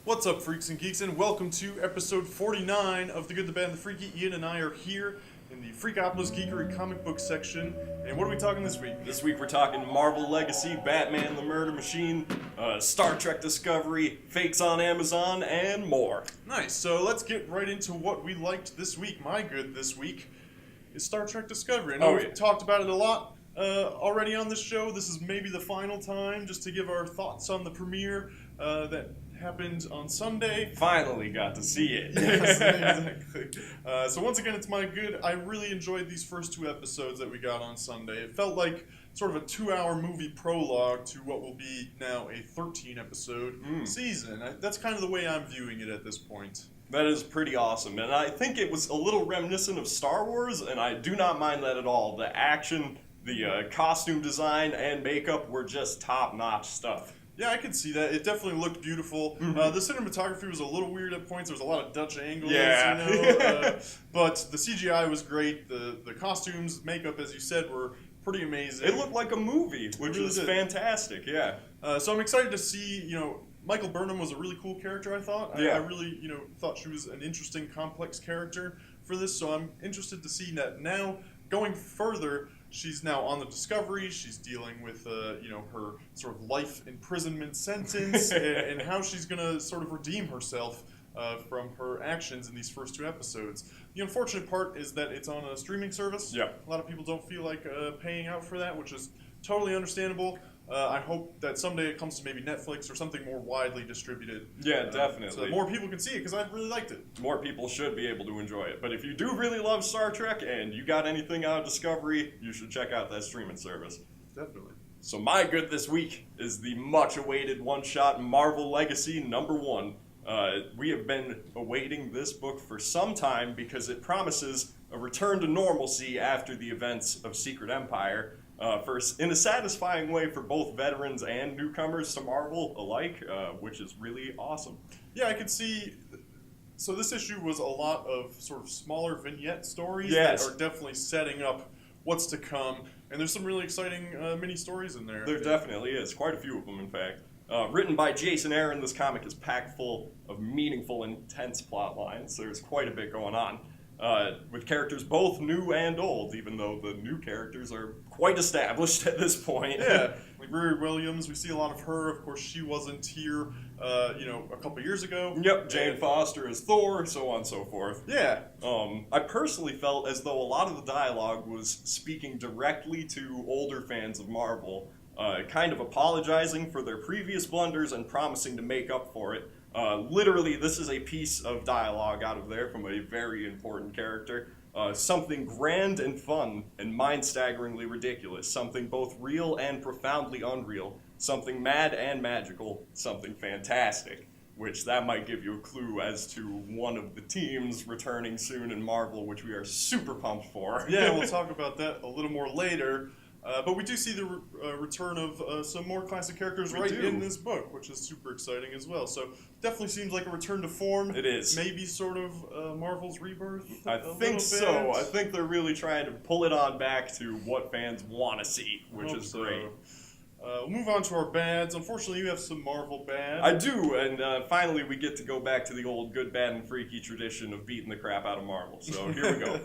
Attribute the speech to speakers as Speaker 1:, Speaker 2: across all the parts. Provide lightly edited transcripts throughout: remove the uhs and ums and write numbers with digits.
Speaker 1: What's up, freaks and geeks, and welcome to episode 49 of The Good, the Bad, and the Freaky. Ian and I are here in the Freakopolis Geekery comic book section, and what are we talking this week?
Speaker 2: This week we're talking Marvel Legacy, Batman the Murder Machine, Star Trek Discovery, Fakes on Amazon, and more.
Speaker 1: Nice, so let's get right into what we liked this week. My good this week is Star Trek Discovery. I know we've talked about it a lot already on this show. This is maybe the final time just to give our thoughts on the premiere that happened on Sunday.
Speaker 2: Finally got to see it.
Speaker 1: Yes, exactly. So once again, it's my good. I really enjoyed these first two episodes that we got on Sunday. It felt like sort of a 2-hour movie prologue to what will be now a 13-episode season. That's kind of the way I'm viewing it at this point.
Speaker 2: That is pretty awesome, and I think it was a little reminiscent of Star Wars, and I do not mind that at all. The action, the costume design, and makeup were just top-notch stuff.
Speaker 1: Yeah, I could see that. It definitely looked beautiful. The cinematography was a little weird at points. There was a lot of Dutch angles, but the CGI was great. The costumes, makeup, as you said, were pretty amazing.
Speaker 2: It looked like a movie, which was fantastic, yeah.
Speaker 1: So I'm excited to see, Michael Burnham was a really cool character, I thought. I really, thought she was an interesting, complex character for this, so I'm interested to see that now, going further. She's now on the Discovery. She's dealing with, her sort of life imprisonment sentence and how she's going to sort of redeem herself from her actions in these first two episodes. The unfortunate part is that it's on a streaming service.
Speaker 2: Yeah.
Speaker 1: A lot of people don't feel like paying out for that, which is totally understandable. I hope that someday it comes to maybe Netflix or something more widely distributed.
Speaker 2: Yeah, definitely.
Speaker 1: So that more people can see it, because I really liked it.
Speaker 2: More people should be able to enjoy it. But if you do really love Star Trek and you got anything out of Discovery, you should check out that streaming service.
Speaker 1: Definitely.
Speaker 2: So my good this week is the much-awaited one-shot Marvel Legacy #1. We have been awaiting this book for some time because it promises a return to normalcy after the events of Secret Empire. In a satisfying way for both veterans and newcomers to Marvel alike, which is really awesome.
Speaker 1: Yeah, I could see. So this issue was a lot of sort of smaller vignette stories
Speaker 2: that
Speaker 1: are definitely setting up what's to come, and there's some really exciting mini stories in there.
Speaker 2: There definitely is, quite a few of them, in fact. Written by Jason Aaron, this comic is packed full of meaningful, intense plot lines. There's quite a bit going on. With characters both new and old, even though the new characters are quite established at this point.
Speaker 1: Yeah, like Riri Williams, we see a lot of her. Of course, she wasn't here, a couple years ago.
Speaker 2: Yep, Jane Foster as Thor, so on and so forth.
Speaker 1: Yeah.
Speaker 2: I personally felt as though a lot of the dialogue was speaking directly to older fans of Marvel, kind of apologizing for their previous blunders and promising to make up for it. Literally, this is a piece of dialogue out of there from a very important character. Something grand and fun and mind-staggeringly ridiculous. Something both real and profoundly unreal. Something mad and magical. Something fantastic. Which that might give you a clue as to one of the teams returning soon in Marvel, which we are super pumped for.
Speaker 1: Yeah, we'll talk about that a little more later. But we do see the return of some more classic characters in this book, which is super exciting as well. So definitely seems like a return to form.
Speaker 2: It is.
Speaker 1: Maybe sort of Marvel's rebirth.
Speaker 2: I think so. I think they're really trying to pull it on back to what fans want to see, which is great.
Speaker 1: We'll move on to our bads. Unfortunately, you have some Marvel bads.
Speaker 2: I do, and finally we get to go back to the old good, bad, and freaky tradition of beating the crap out of Marvel. So here we go.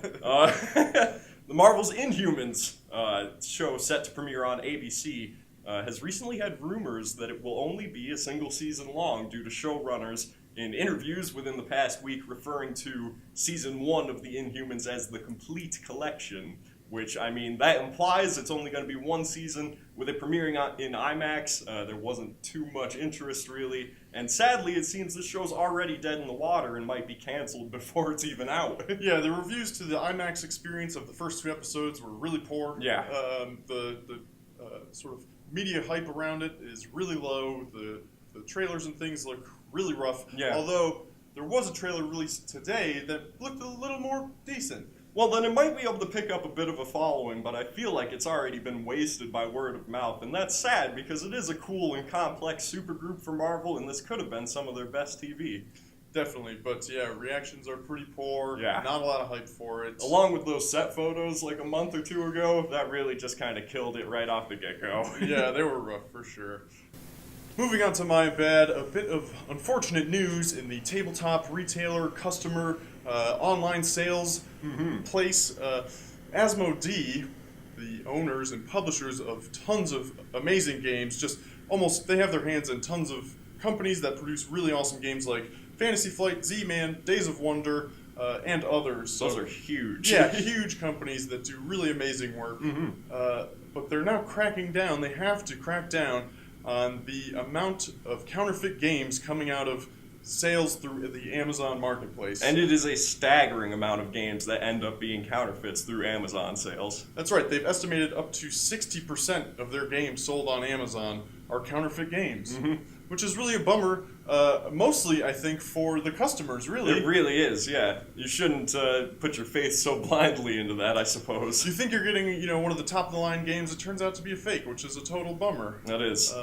Speaker 2: The Marvel's Inhumans show set to premiere on ABC has recently had rumors that it will only be a single season long due to showrunners in interviews within the past week referring to season 1 of the Inhumans as the complete collection, which, I mean, that implies it's only going to be one season. With it premiering in IMAX, there wasn't too much interest, really. And sadly, it seems this show's already dead in the water and might be canceled before it's even out.
Speaker 1: Yeah, the reviews to the IMAX experience of the first two episodes were really poor.
Speaker 2: Yeah.
Speaker 1: The sort of media hype around it is really low. The trailers and things look really rough.
Speaker 2: Yeah.
Speaker 1: Although there was a trailer released today that looked a little more decent.
Speaker 2: Well, then it might be able to pick up a bit of a following, but I feel like it's already been wasted by word of mouth, and that's sad because it is a cool and complex supergroup for Marvel, and this could have been some of their best TV.
Speaker 1: Definitely, but yeah, reactions are pretty poor.
Speaker 2: Yeah.
Speaker 1: Not a lot of hype for it.
Speaker 2: Along with those set photos like a month or two ago, that really just kind of killed it right off the get-go.
Speaker 1: Yeah, they were rough for sure. moving on to my bad, a bit of unfortunate news in the tabletop retailer customer online sales place. Asmodee, the owners and publishers of tons of amazing games, they have their hands in tons of companies that produce really awesome games like Fantasy Flight, Z-Man, Days of Wonder, and others.
Speaker 2: Those are huge.
Speaker 1: Yeah, huge companies that do really amazing work. But they're now cracking down. They have to crack down on the amount of counterfeit games coming out of sales through the Amazon marketplace.
Speaker 2: And it is a staggering amount of games that end up being counterfeits through Amazon sales.
Speaker 1: That's right. They've estimated up to 60% of their games sold on Amazon are counterfeit games, which is really a bummer, mostly, I think, for the customers, really.
Speaker 2: It really is, yeah. You shouldn't put your faith so blindly into that, I suppose.
Speaker 1: You think you're getting, one of the top-of-the-line games, it turns out to be a fake, which is a total bummer.
Speaker 2: That is.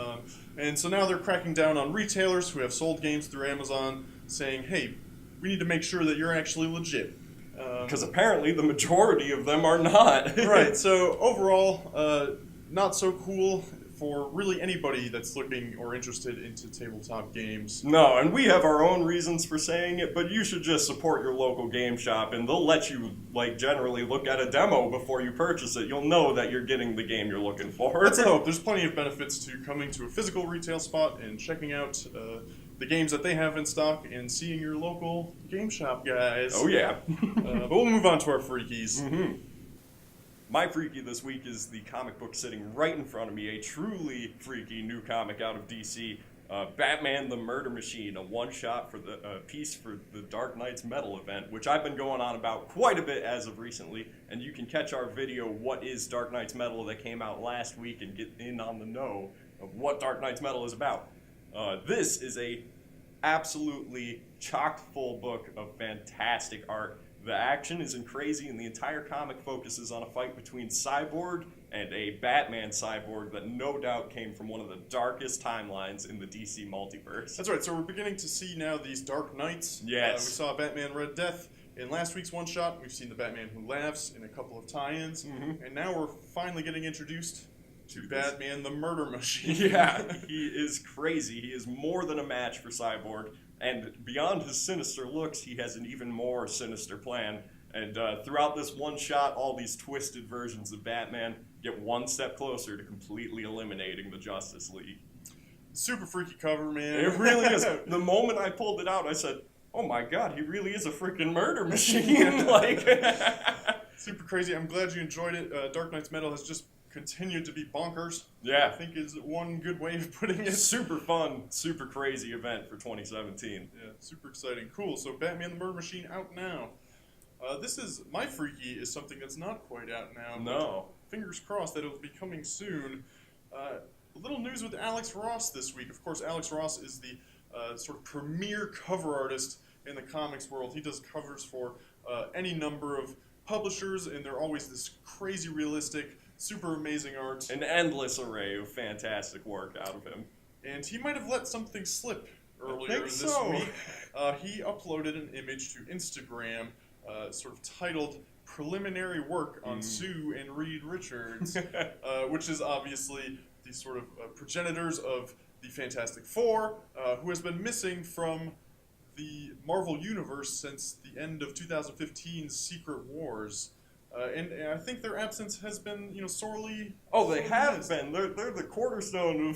Speaker 1: And so now they're cracking down on retailers who have sold games through Amazon, saying, hey, we need to make sure that you're actually legit.
Speaker 2: Because apparently the majority of them are not.
Speaker 1: Right, so overall, not so cool for really anybody that's looking or interested into tabletop games.
Speaker 2: No, and we have our own reasons for saying it, but you should just support your local game shop, and they'll let you, generally look at a demo before you purchase it. You'll know that you're getting the game you're looking for.
Speaker 1: Let's hope. There's plenty of benefits to coming to a physical retail spot and checking out the games that they have in stock and seeing your local game shop guys.
Speaker 2: Oh, yeah.
Speaker 1: But we'll move on to our freakies.
Speaker 2: My freaky this week is the comic book sitting right in front of me, a truly freaky new comic out of DC, Batman the Murder Machine, a one-shot for the piece for the Dark Knight's Metal event, which I've been going on about quite a bit as of recently, and you can catch our video, What is Dark Knight's Metal, that came out last week, and get in on the know of what Dark Knight's Metal is about. This is a absolutely chock-full book of fantastic art. The action isn't crazy, and the entire comic focuses on a fight between Cyborg and a Batman cyborg that no doubt came from one of the darkest timelines in the DC multiverse.
Speaker 1: That's right, so we're beginning to see now these Dark Knights.
Speaker 2: Yes.
Speaker 1: We saw Batman Red Death in last week's one-shot. We've seen the Batman Who Laughs in a couple of tie-ins. And now we're finally getting introduced to Batman the Murder Machine.
Speaker 2: Yeah, he is crazy. He is more than a match for Cyborg. And beyond his sinister looks, he has an even more sinister plan. And throughout this one shot, all these twisted versions of Batman get one step closer to completely eliminating the Justice League.
Speaker 1: Super freaky cover, man.
Speaker 2: It really is. The moment I pulled it out, I said, oh my god, he really is a freaking murder machine.
Speaker 1: Super crazy. I'm glad you enjoyed it. Dark Knight's Metal has just continued to be bonkers.
Speaker 2: Yeah.
Speaker 1: I think is one good way of putting it.
Speaker 2: Super fun, super crazy event for 2017.
Speaker 1: Yeah, super exciting. Cool. So Batman the Murder Machine out now. My freaky is something that's not quite out now.
Speaker 2: No.
Speaker 1: Fingers crossed that it'll be coming soon. A little news with Alex Ross this week. Of course, Alex Ross is the sort of premier cover artist in the comics world. He does covers for any number of publishers, and they're always this crazy realistic, super amazing art.
Speaker 2: An endless array of fantastic work out of him.
Speaker 1: And he might have let something slip earlier this week. He uploaded an image to Instagram, sort of titled "Preliminary Work on Sue and Reed Richards," which is obviously the sort of progenitors of the Fantastic Four, who has been missing from the Marvel Universe since the end of 2015's Secret Wars. And I think their absence has been, sorely...
Speaker 2: Oh, they have been. They're the cornerstone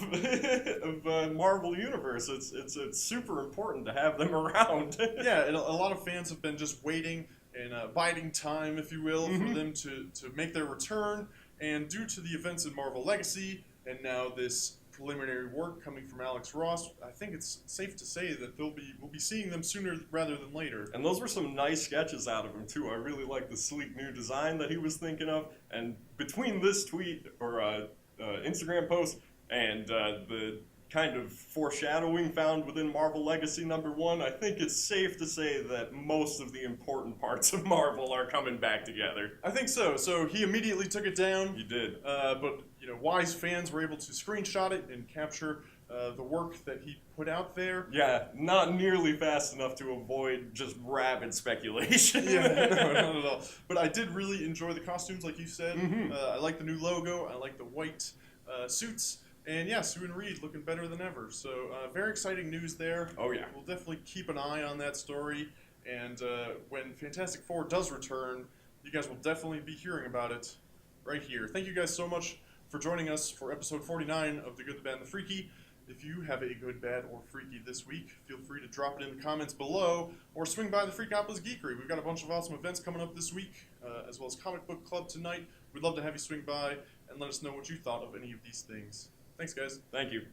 Speaker 2: of Marvel Universe. It's super important to have them around.
Speaker 1: Yeah, and a lot of fans have been just waiting and biding time, if you will, for them to make their return. And due to the events in Marvel Legacy, and now this preliminary work coming from Alex Ross, I think it's safe to say that we'll be seeing them sooner rather than later.
Speaker 2: And those were some nice sketches out of him too. I really like the sleek new design that he was thinking of. And between this tweet or Instagram post and the kind of foreshadowing found within Marvel Legacy #1, I think it's safe to say that most of the important parts of Marvel are coming back together.
Speaker 1: I think so. So he immediately took it down.
Speaker 2: He did.
Speaker 1: But wise fans were able to screenshot it and capture the work that he put out there.
Speaker 2: Yeah, not nearly fast enough to avoid just rabid speculation.
Speaker 1: Yeah, no, not at all. But I did really enjoy the costumes, like you said. I like the new logo. I like the white suits. And yeah, Sue and Reed looking better than ever. So very exciting news there.
Speaker 2: Oh yeah.
Speaker 1: We'll definitely keep an eye on that story. And when Fantastic Four does return, you guys will definitely be hearing about it right here. Thank you guys so much for joining us for episode 49 of The Good, the Bad, and the Freaky. If you have a good, bad, or freaky this week, feel free to drop it in the comments below or swing by the Freakopolis Geekery. We've got a bunch of awesome events coming up this week, as well as Comic Book Club tonight. We'd love to have you swing by and let us know what you thought of any of these things. Thanks, guys.
Speaker 2: Thank you.